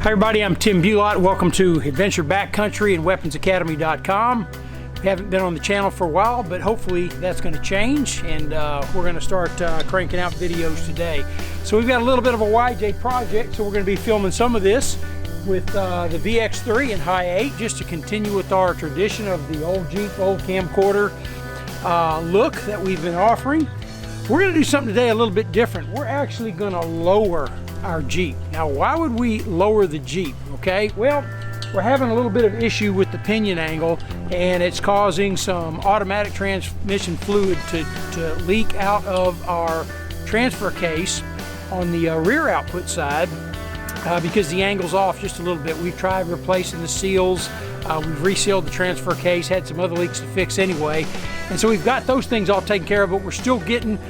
Hi everybody, I'm Tim Bulott. Welcome to Adventure Backcountry and WeaponsAcademy.com. We haven't been on the channel for a while, but hopefully that's going to change, and we're going to start cranking out videos today. So we've got a little bit of a YJ project, so we're going to be filming some of this with the VX3 in high 8, just to continue with our tradition of the old Jeep, old camcorder look that we've been offering. We're going to do something today a little bit different. We're actually going to lower our Jeep. Now, why would we lower the Jeep? Okay, well, we're having a little bit of issue with the pinion angle, and it's causing some automatic transmission fluid to leak out of our transfer case on the rear output side because the angle's off just a little bit. We've tried replacing the seals, we've resealed the transfer case, had some other leaks to fix anyway, and so we've got those things all taken care of, but we're still getting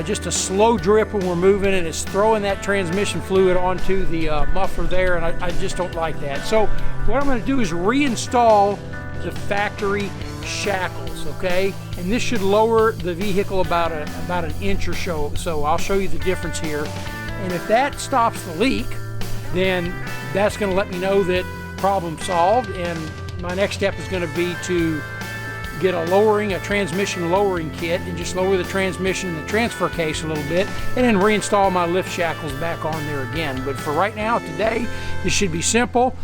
just a slow drip when we're moving, and it's throwing that transmission fluid onto the muffler there, and I just don't like that. So what I'm going to do is reinstall the factory shackles, okay? And this should lower the vehicle about an inch or so. I'll show you the difference here. And if that stops the leak, then that's going to let me know that problem solved, and my next step is going to be to get a transmission lowering kit and just lower the transmission in the transfer case a little bit, and then reinstall my lift shackles back on there again. But for right now, today, this should be simple.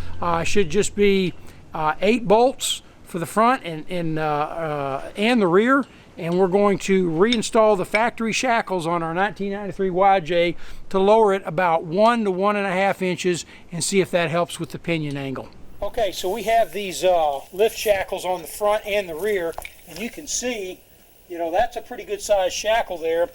Should just be 8 bolts for the front and the rear, and we're going to reinstall the factory shackles on our 1993 YJ to lower it about 1 to 1.5 inches and see if that helps with the pinion angle. Okay, so we have these lift shackles on the front and the rear, and you can see, you know, that's a pretty good size shackle there,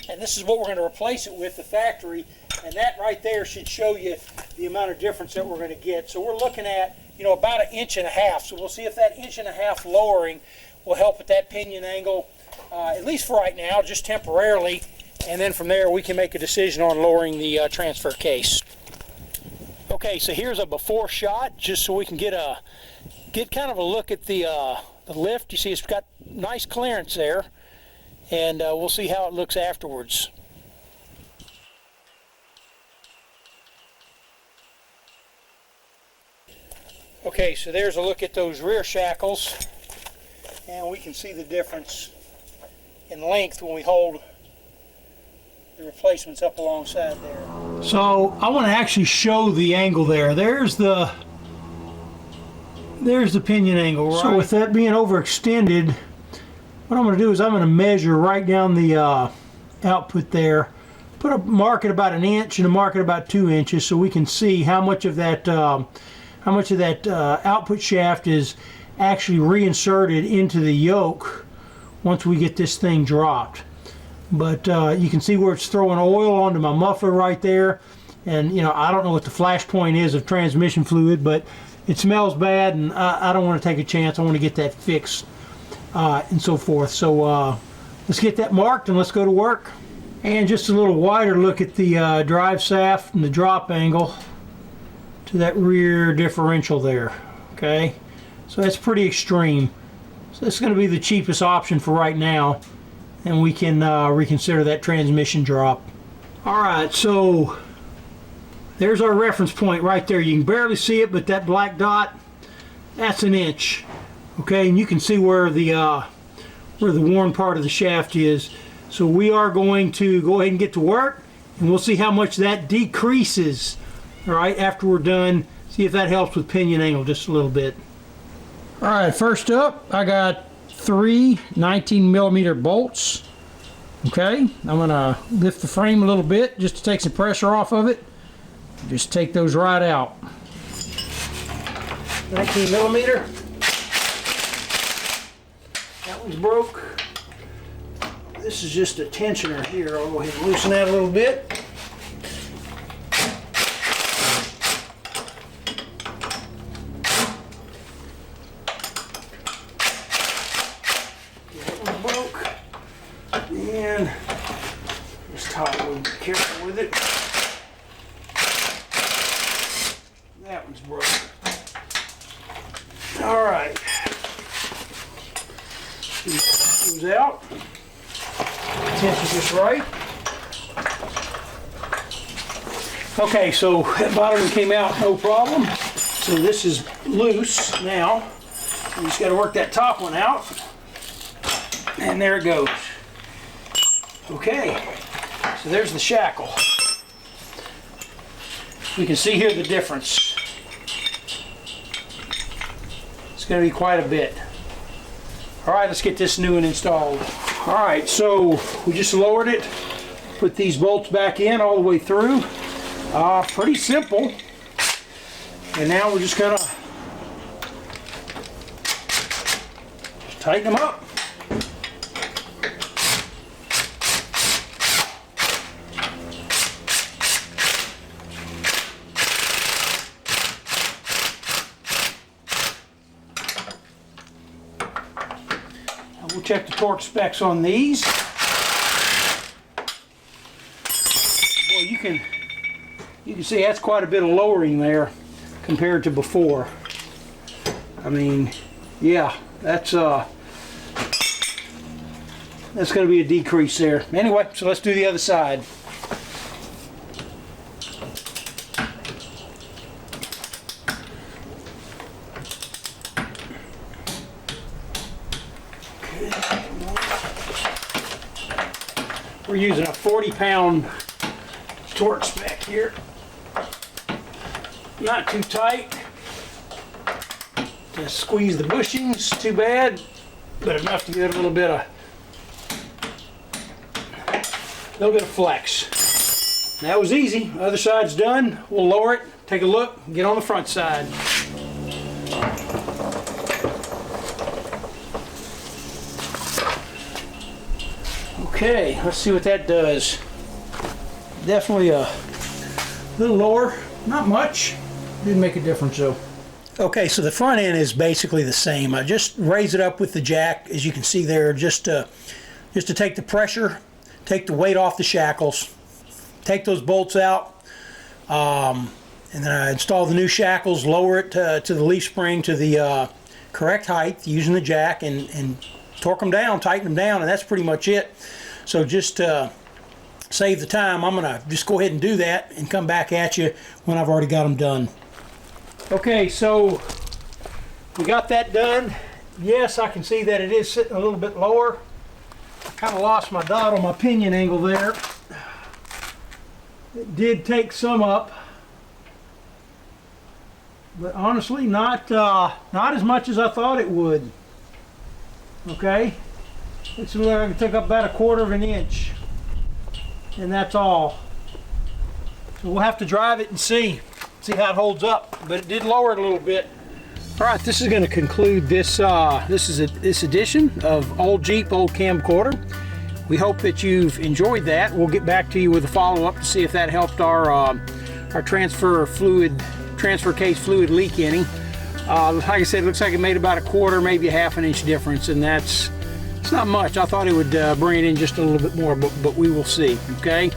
and this is what we're going to replace it with, the factory, and that right there should show you the amount of difference that we're going to get. So we're looking at, you know, about 1.5 inches, so we'll see if that 1.5 inch lowering will help with that pinion angle, at least for right now, just temporarily, and then from there we can make a decision on lowering the transfer case. Okay, so here's a before shot, just so we can get kind of a look at the lift. You see it's got nice clearance there, and we'll see how it looks afterwards. Okay, so there's a look at those rear shackles, and we can see the difference in length when we hold the replacements up alongside there. So I want to actually show the angle there. There's the pinion angle, right? So with that being overextended, what I'm going to do is I'm going to measure right down the output there, put a mark at about 1 inch and a mark at about 2 inches, so we can see how much of that output shaft is actually reinserted into the yoke once we get this thing dropped. But you can see where it's throwing oil onto my muffler right there, and you know, I don't know what the flash point is of transmission fluid, but it smells bad, and I don't want to take a chance. I want to get that fixed and so forth. So let's get that marked and let's go to work. And just a little wider look at the drive shaft and the drop angle to that rear differential there. Okay, so that's pretty extreme. So that's going to be the cheapest option for right now, and we can reconsider that transmission drop. Alright, so there's our reference point right there. You can barely see it, but that black dot, that's 1 inch. Okay, and you can see where the worn part of the shaft is. So we are going to go ahead and get to work, and we'll see how much that decreases, alright, after we're done. See if that helps with pinion angle just a little bit. Alright, first up, I got 3 19mm bolts. Okay, I'm going to lift the frame a little bit just to take some pressure off of it. Just take those right out. 19mm. That one's broke. This is just a tensioner here. I'll go ahead and loosen that a little bit. And just tighten, we'll be careful with it. That one's broke. All right. Goes out. Tension just right. Okay, so that bottom one came out no problem. So this is loose now. You just got to work that top one out. And there it goes. Okay, so there's the shackle. We can see here the difference. It's going to be quite a bit. All right, let's get this new one installed. All right, so we just lowered it. Put these bolts back in all the way through. Pretty simple. And now we're just gonna tighten them up. We'll check the torque specs on these. Boy, you can see that's quite a bit of lowering there compared to before. I mean, yeah, that's going to be a decrease there. Anyway, so let's do the other side. We're using a 40-pound torque spec here. Not too tight to squeeze the bushings too bad, but enough to get a little bit of flex. That was easy. Other side's done. We'll lower it, take a look, get on the front side. Okay, let's see what that does. Definitely a little lower, not much. Didn't make a difference though. Okay, so the front end is basically the same. I just raise it up with the jack, as you can see there, just to take the pressure, take the weight off the shackles, take those bolts out, and then I install the new shackles, lower it to the leaf spring to the correct height using the jack, and torque them down, tighten them down, and that's pretty much it. So just to save the time, I'm gonna just go ahead and do that and come back at you when I've already got them done. Okay, so we got that done. Yes, I can see that it is sitting a little bit lower. I kind of lost my dot on my pinion angle there. It did take some up, but honestly not as much as I thought it would. Okay, it looks like it took up about 1/4 of an inch, and that's all. So we'll have to drive it and see how it holds up, but it did lower it a little bit. All right, this is going to conclude this this edition of Old Jeep, Old Camcorder. We hope that you've enjoyed that. We'll get back to you with a follow-up to see if that helped our transfer case fluid leak any. Like I said, it looks like it made about 1/4, maybe a 1/2 inch difference, and it's not much. I thought it would bring it in just a little bit more, but we will see. Okay.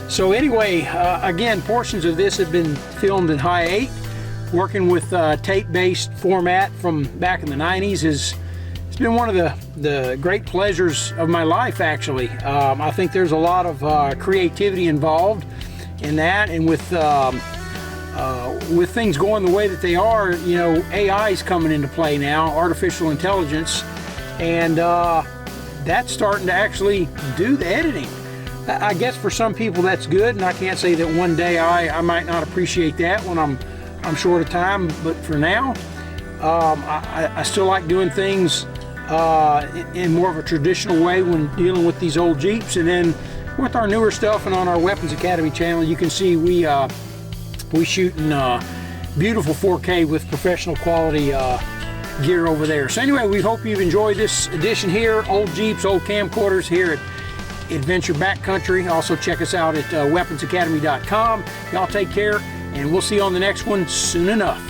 So anyway, again, portions of this have been filmed in high 8. Working with tape-based format from back in the 90s it's been one of the great pleasures of my life, actually. I think there's a lot of creativity involved in that, and with things going the way that they are, you know, AI is coming into play now, artificial intelligence, and that's starting to actually do the editing. I guess for some people that's good, and I can't say that one day I might not appreciate that when I'm short of time, but for now, I still like doing things in more of a traditional way when dealing with these old Jeeps. And then with our newer stuff and on our Weapons Academy channel, you can see we shoot in beautiful 4K with professional quality gear over there. So anyway, we hope you've enjoyed this edition here, Old Jeeps, Old Camcorders here at Adventure Backcountry. Also check us out at weaponsacademy.com. Y'all take care, and we'll see you on the next one soon enough.